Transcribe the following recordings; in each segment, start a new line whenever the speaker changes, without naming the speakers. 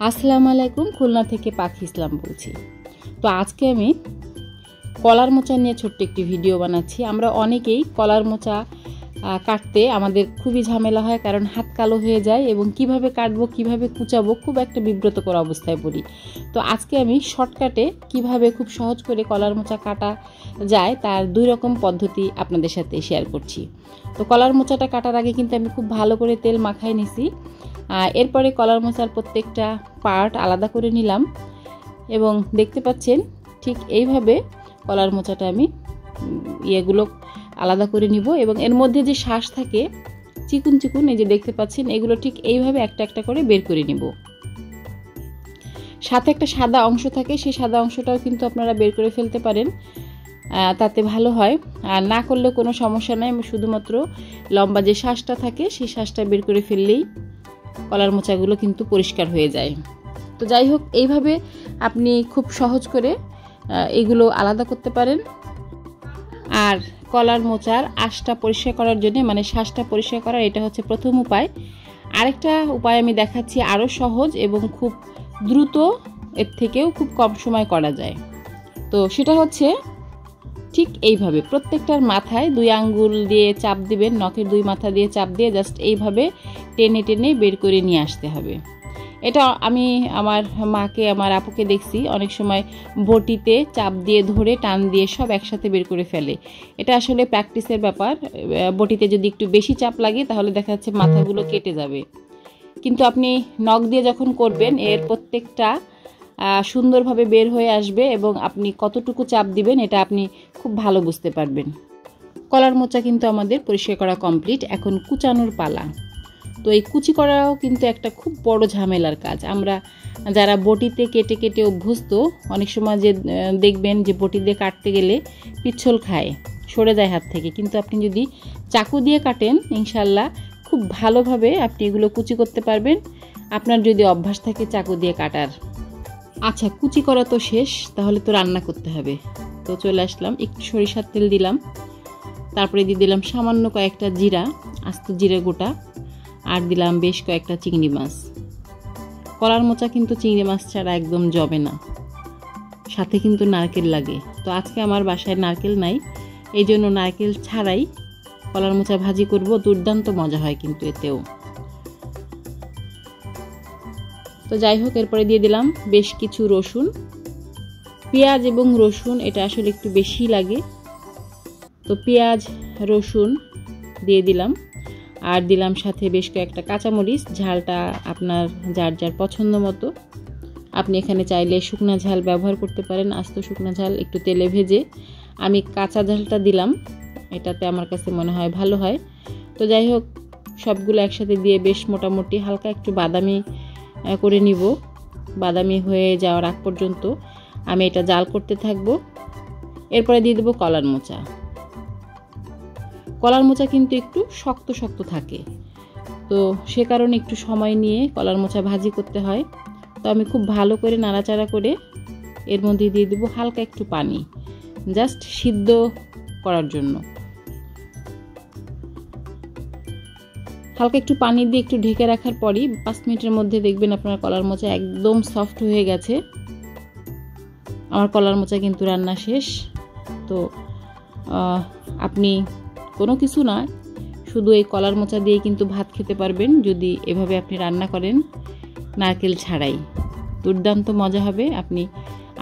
আসসালামু আলাইকুম, খুলনা থেকে পাখি ইসলাম বলছি। তো আজকে আমি কলার মোচা নিয়ে ছোট্ট একটি ভিডিও বানাচ্ছি। আমরা অনেকেই কলার মোচা কাটতে আমাদের খুবই ঝামেলা হয়, কারণ হাত কালো হয়ে যায় এবং কিভাবে কাটবো কিভাবে কুচাবো খুব একটা বিব্রতকর অবস্থায় পড়ি। তো আজকে আমি শর্টকাটে কিভাবে খুব সহজ করে কলার মোচা কাটা যায় তার 2 রকম পদ্ধতি আপনাদের সাথে শেয়ার করছি। তো কলার মোচাটা কাটার আগে কিন্তু আমি খুব ভালো করে তেল মাখাই নিছি। এরপরে কলার মোচার প্রত্যেকটা পার্ট আলাদা করে নিলাম এবং দেখতে পাচ্ছেন ঠিক এইভাবে কলার মোচাটা আমি এগুলো আলাদা করে নিব এবং এর মধ্যে যে শ্বাস থাকে চিকুন চিকুন, এই যে দেখতে পাচ্ছেন, এগুলো ঠিক এইভাবে একটা একটা করে বের করে নিব। সাথে একটা সাদা অংশ থাকে, সেই সাদা অংশটাও কিন্তু আপনারা বের করে ফেলতে পারেন, তাতে ভালো হয়। আর না করলেও কোনো সমস্যা নাই, শুধুমাত্র লম্বা যে শ্বাসটা থাকে সেই শ্বাসটা বের করে ফেললেই কলার মোচাগুলো কিন্তু পরিষ্কার হয়ে যায়। তো যাই হোক, এইভাবে আপনি খুব সহজ করে এগুলো আলাদা করতে পারেন। আর কলার মোচার আঁশটা পরিষ্কার করার জন্য, মানে শ্বাসটা পরিষ্কার করার, এটা হচ্ছে প্রথম উপায়। আরেকটা উপায় আমি দেখাচ্ছি, আরও সহজ এবং খুব দ্রুত, এর থেকেও খুব কম সময় করা যায়। তো সেটা হচ্ছে ঠিক এইভাবে প্রত্যেকটার মাথায় 2 আঙ্গুল দিয়ে চাপ দিবেন, নখের 2 মাথা দিয়ে চাপ দিয়ে জাস্ট এইভাবে টেনে টেনে বের করে নিয়ে আসতে হবে। এটা আমি আমার মাকে, আমার আপুকে দেখছি অনেক সময় বটিতে চাপ দিয়ে ধরে টান দিয়ে সব একসাথে বের করে ফেলে। এটা আসলে প্র্যাকটিসের ব্যাপার। বটিতে যদি একটু বেশি চাপ লাগে তাহলে দেখা যাচ্ছে মাথাগুলো কেটে যাবে, কিন্তু আপনি নখ দিয়ে যখন করবেন এর প্রত্যেকটা সুন্দরভাবে বের হয়ে আসবে এবং আপনি কতটুকু চাপ দিবেন এটা আপনি খুব ভালো বুঝতে পারবেন। কলার মোচা কিন্তু আমাদের পরিষ্কার করা কমপ্লিট, এখন কুচানোর পালা। তো এই কুচি করাও কিন্তু একটা খুব বড় ঝামেলার কাজ। আমরা যারা বটিতে কেটে কেটে অভ্যস্ত, অনেক সময় যে দেখবেন যে বটি দিয়ে কাটতে গেলে পিচ্ছল খায়, সরে যায় হাত থেকে, কিন্তু আপনি যদি চাকু দিয়ে কাটেন ইনশাল্লাহ খুব ভালোভাবে আপনি এগুলো কুচি করতে পারবেন, আপনার যদি অভ্যাস থাকে চাকু দিয়ে কাটার। আচ্ছা, কুচি করা তো শেষ, তাহলে তো রান্না করতে হবে। তো চলে আসলাম, একটু সরিষার তেল দিলাম, তারপরে দিয়ে দিলাম সামান্য কয়েকটা জিরা, আস্ত জিরে গোটা, আর দিলাম বেশ কয়েকটা চিংড়ি মাছ। কলার মোচা কিন্তু চিংড়ি মাছ ছাড়া একদম জমে না, সাথে কিন্তু নারকেল লাগে। তো আজকে আমার বাসায় নারকেল নাই, এই জন্য নারকেল ছাড়াই কলার মোচা ভাজি করব। দুর্দান্ত মজা হয় কিন্তু এতেও। তো যাই হোক, এরপরে দিয়ে দিলাম বেশ কিছু রসুন, পেঁয়াজ এবং রসুন এটা আসলে একটু বেশি লাগে। তো পেঁয়াজ রসুন দিয়ে দিলাম, আর দিলাম সাথে বেশ কয়েকটা কাঁচামরিচ। ঝালটা আপনার যার যার পছন্দ মতো, আপনি এখানে চাইলে শুকনা ঝাল ব্যবহার করতে পারেন, আস্ত শুকনা ঝাল একটু তেলে ভেজে। আমি কাঁচা ঝালটা দিলাম, এটাতে আমার কাছে মনে হয় ভালো হয়। তো যাই হোক, সবগুলো একসাথে দিয়ে বেশ মোটামুটি হালকা একটু বাদামি করে নিব। বাদামি হয়ে যাওয়ার আগ পর্যন্ত আমি এটা জাল করতে থাকবো। এরপরে দিয়ে দেবো কলার মোচা। কলার মোচা কিন্তু একটু শক্ত শক্ত থাকে, তো সে কারণে একটু সময় নিয়ে কলার মোচা ভাজি করতে হয়। তো আমি খুব ভালো করে নাড়াচাড়া করে এর মধ্যে দিয়ে দেবো হালকা একটু পানি, জাস্ট সিদ্ধ করার জন্য। হালকা একটু পানি দিয়ে একটু ঢেকে রাখার পরই 5 মিনিটের মধ্যে দেখবেন আপনার কলার মোচা একদম সফট হয়ে গেছে। আমার কলার মোচা কিন্তু রান্না শেষ। তো আপনি কোনো কিছু না, শুধু এই কলার মোচা দিয়ে কিন্তু ভাত খেতে পারবেন যদি এভাবে আপনি রান্না করেন নারকেল ছাড়াই। দুর্দান্ত মজা হবে, আপনি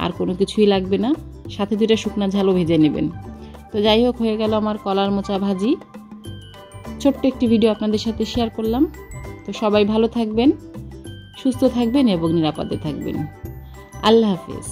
আর কোনো কিছুই লাগবে না, সাথে 2টা শুকনা ঝালও ভেজে নেবেন। তো যাই হোক, হয়ে গেল আমার কলার মোচা ভাজি। ছোট্ট একটি ভিডিও আপনাদের সাথে শেয়ার করলাম। তো সবাই ভালো থাকবেন, সুস্থ থাকবেন এবং নিরাপদে থাকবেন। আল্লাহ হাফেজ।